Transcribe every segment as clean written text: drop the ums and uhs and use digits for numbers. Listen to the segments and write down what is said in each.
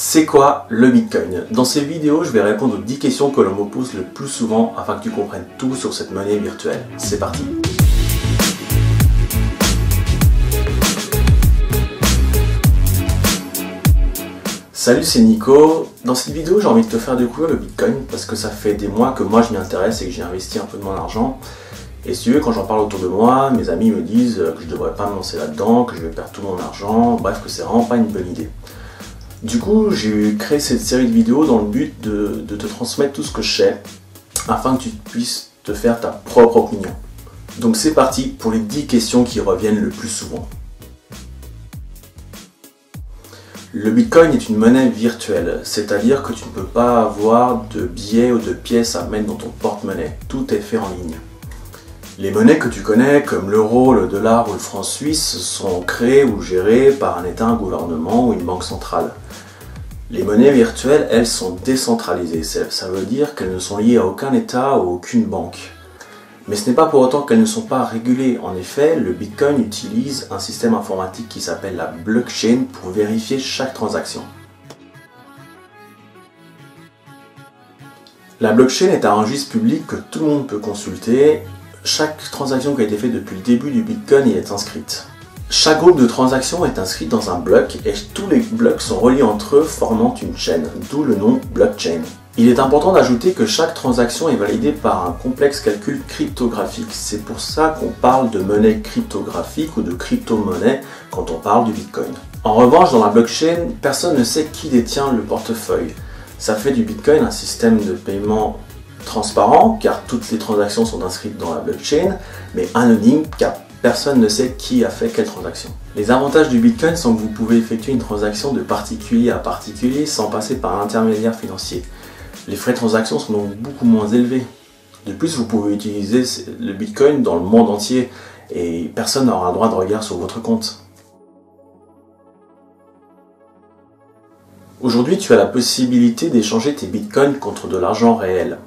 C'est quoi le Bitcoin? Dans cette vidéo, je vais répondre aux 10 questions que l'on me pose le plus souvent afin que tu comprennes tout sur cette monnaie virtuelle. C'est parti! Salut, c'est Nico. Dans cette vidéo, j'ai envie de te faire découvrir le Bitcoin parce que ça fait des mois que moi je m'y intéresse et que j'ai investi un peu de mon argent. Et si tu veux, quand j'en parle autour de moi, mes amis me disent que je ne devrais pas me lancer là-dedans, que je vais perdre tout mon argent, bref, que c'est vraiment pas une bonne idée. Du coup, j'ai créé cette série de vidéos dans le but de te transmettre tout ce que je sais, afin que tu puisses te faire ta propre opinion. Donc c'est parti pour les 10 questions qui reviennent le plus souvent. Le Bitcoin est une monnaie virtuelle, c'est-à-dire que tu ne peux pas avoir de billets ou de pièces à mettre dans ton porte-monnaie. Tout est fait en ligne. Les monnaies que tu connais, comme l'euro, le dollar ou le franc suisse, sont créées ou gérées par un État, un gouvernement ou une banque centrale. Les monnaies virtuelles, elles, sont décentralisées. Ça veut dire qu'elles ne sont liées à aucun État ou aucune banque. Mais ce n'est pas pour autant qu'elles ne sont pas régulées. En effet, le Bitcoin utilise un système informatique qui s'appelle la blockchain pour vérifier chaque transaction. La blockchain est un registre public que tout le monde peut consulter. Chaque transaction qui a été faite depuis le début du Bitcoin y est inscrite. Chaque groupe de transactions est inscrit dans un bloc et tous les blocs sont reliés entre eux formant une chaîne, d'où le nom blockchain. Il est important d'ajouter que chaque transaction est validée par un complexe calcul cryptographique. C'est pour ça qu'on parle de monnaie cryptographique ou de crypto-monnaie quand on parle du Bitcoin. En revanche, dans la blockchain, personne ne sait qui détient le portefeuille. Ça fait du Bitcoin un système de paiement transparent, car toutes les transactions sont inscrites dans la blockchain, mais anonyme, car personne ne sait qui a fait quelle transaction. Les avantages du Bitcoin sont que vous pouvez effectuer une transaction de particulier à particulier sans passer par un intermédiaire financier. Les frais de transaction sont donc beaucoup moins élevés. De plus, vous pouvez utiliser le Bitcoin dans le monde entier et personne n'aura droit de regard sur votre compte. Aujourd'hui, tu as la possibilité d'échanger tes bitcoins contre de l'argent réel.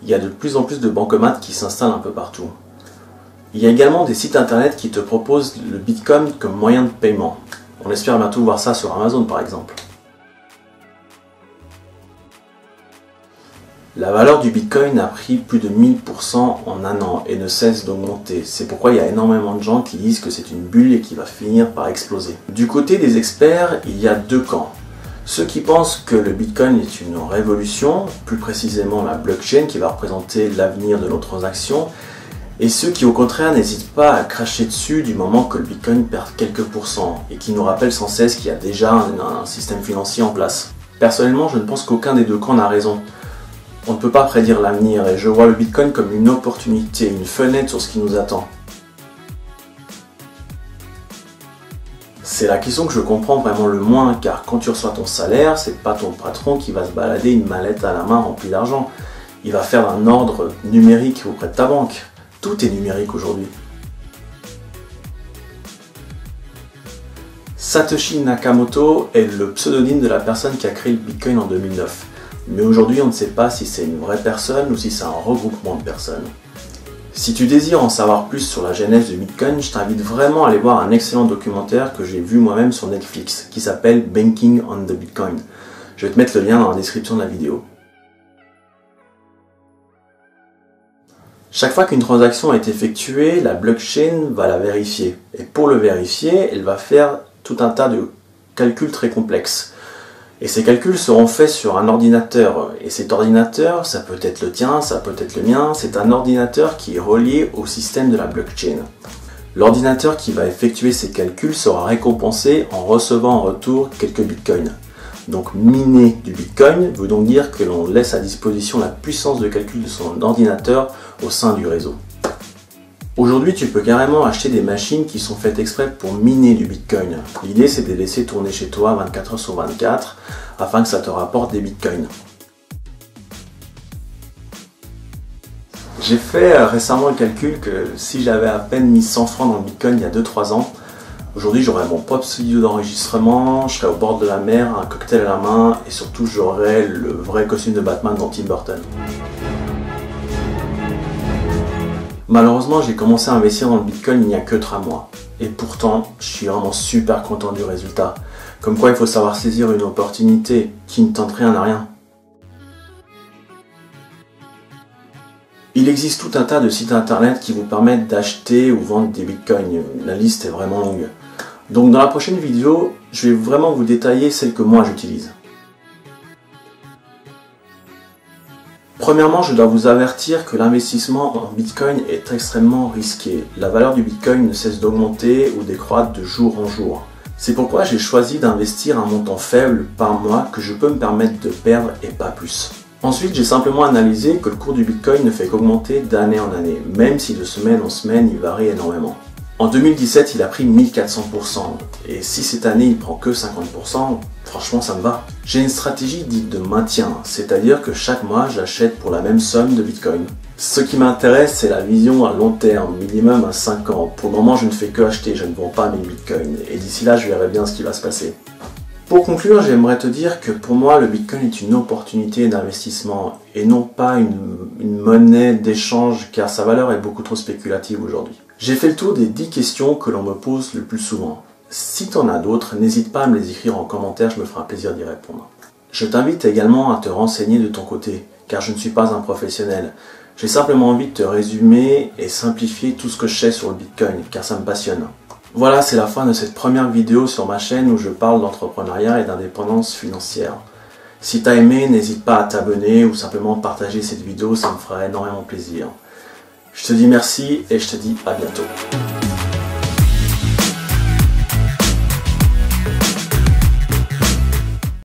Il y a de plus en plus de bancomates qui s'installent un peu partout. Il y a également des sites internet qui te proposent le bitcoin comme moyen de paiement. On espère bientôt voir ça sur Amazon par exemple. La valeur du bitcoin a pris plus de 1000% en un an et ne cesse d'augmenter. C'est pourquoi il y a énormément de gens qui disent que c'est une bulle et qui va finir par exploser. Du côté des experts, il y a deux camps. Ceux qui pensent que le Bitcoin est une révolution, plus précisément la blockchain qui va représenter l'avenir de nos transactions, et ceux qui au contraire n'hésitent pas à cracher dessus du moment que le Bitcoin perd quelques pourcents et qui nous rappellent sans cesse qu'il y a déjà un système financier en place. Personnellement, je ne pense qu'aucun des deux camps n'a raison. On ne peut pas prédire l'avenir et je vois le Bitcoin comme une opportunité, une fenêtre sur ce qui nous attend. C'est la question que je comprends vraiment le moins, car quand tu reçois ton salaire, c'est pas ton patron qui va se balader une mallette à la main remplie d'argent. Il va faire un ordre numérique auprès de ta banque. Tout est numérique aujourd'hui. Satoshi Nakamoto est le pseudonyme de la personne qui a créé le Bitcoin en 2009. Mais aujourd'hui, on ne sait pas si c'est une vraie personne ou si c'est un regroupement de personnes. Si tu désires en savoir plus sur la genèse du Bitcoin, je t'invite vraiment à aller voir un excellent documentaire que j'ai vu moi-même sur Netflix, qui s'appelle Banking on the Bitcoin. Je vais te mettre le lien dans la description de la vidéo. Chaque fois qu'une transaction est effectuée, la blockchain va la vérifier. Et pour le vérifier, elle va faire tout un tas de calculs très complexes. Et ces calculs seront faits sur un ordinateur. Et cet ordinateur, ça peut être le tien, ça peut être le mien, c'est un ordinateur qui est relié au système de la blockchain. L'ordinateur qui va effectuer ces calculs sera récompensé en recevant en retour quelques bitcoins. Donc miner du bitcoin veut donc dire que l'on laisse à disposition la puissance de calcul de son ordinateur au sein du réseau. Aujourd'hui, tu peux carrément acheter des machines qui sont faites exprès pour miner du bitcoin. L'idée, c'est de les laisser tourner chez toi 24 heures sur 24 afin que ça te rapporte des bitcoins. J'ai fait récemment le calcul que si j'avais à peine mis 100 francs dans le bitcoin il y a 2-3 ans, aujourd'hui j'aurais mon propre studio d'enregistrement, je serais au bord de la mer, un cocktail à la main et surtout j'aurais le vrai costume de Batman dans Tim Burton. Malheureusement, j'ai commencé à investir dans le Bitcoin il n'y a que 3 mois. Et pourtant, je suis vraiment super content du résultat. Comme quoi il faut savoir saisir une opportunité, qui ne tente rien à rien. Il existe tout un tas de sites internet qui vous permettent d'acheter ou vendre des bitcoins. La liste est vraiment longue. Donc dans la prochaine vidéo, je vais vraiment vous détailler celle que moi j'utilise. Premièrement, je dois vous avertir que l'investissement en bitcoin est extrêmement risqué. La valeur du bitcoin ne cesse d'augmenter ou décroître de jour en jour. C'est pourquoi j'ai choisi d'investir un montant faible par mois que je peux me permettre de perdre et pas plus. Ensuite, j'ai simplement analysé que le cours du bitcoin ne fait qu'augmenter d'année en année, même si de semaine en semaine il varie énormément. En 2017, il a pris 1400%, et si cette année il prend que 50%, franchement ça me va. J'ai une stratégie dite de maintien, c'est-à-dire que chaque mois j'achète pour la même somme de bitcoin. Ce qui m'intéresse, c'est la vision à long terme, minimum à 5 ans. Pour le moment, je ne fais que acheter, je ne vends pas mes bitcoins, et d'ici là, je verrai bien ce qui va se passer. Pour conclure, j'aimerais te dire que pour moi, le bitcoin est une opportunité d'investissement et non pas une monnaie d'échange, car sa valeur est beaucoup trop spéculative aujourd'hui. J'ai fait le tour des 10 questions que l'on me pose le plus souvent. Si tu en as d'autres, n'hésite pas à me les écrire en commentaire, je me ferai un plaisir d'y répondre. Je t'invite également à te renseigner de ton côté, car je ne suis pas un professionnel. J'ai simplement envie de te résumer et simplifier tout ce que je sais sur le bitcoin, car ça me passionne. Voilà, c'est la fin de cette première vidéo sur ma chaîne où je parle d'entrepreneuriat et d'indépendance financière. Si tu as aimé, n'hésite pas à t'abonner ou simplement partager cette vidéo, ça me ferait énormément plaisir. Je te dis merci et je te dis à bientôt.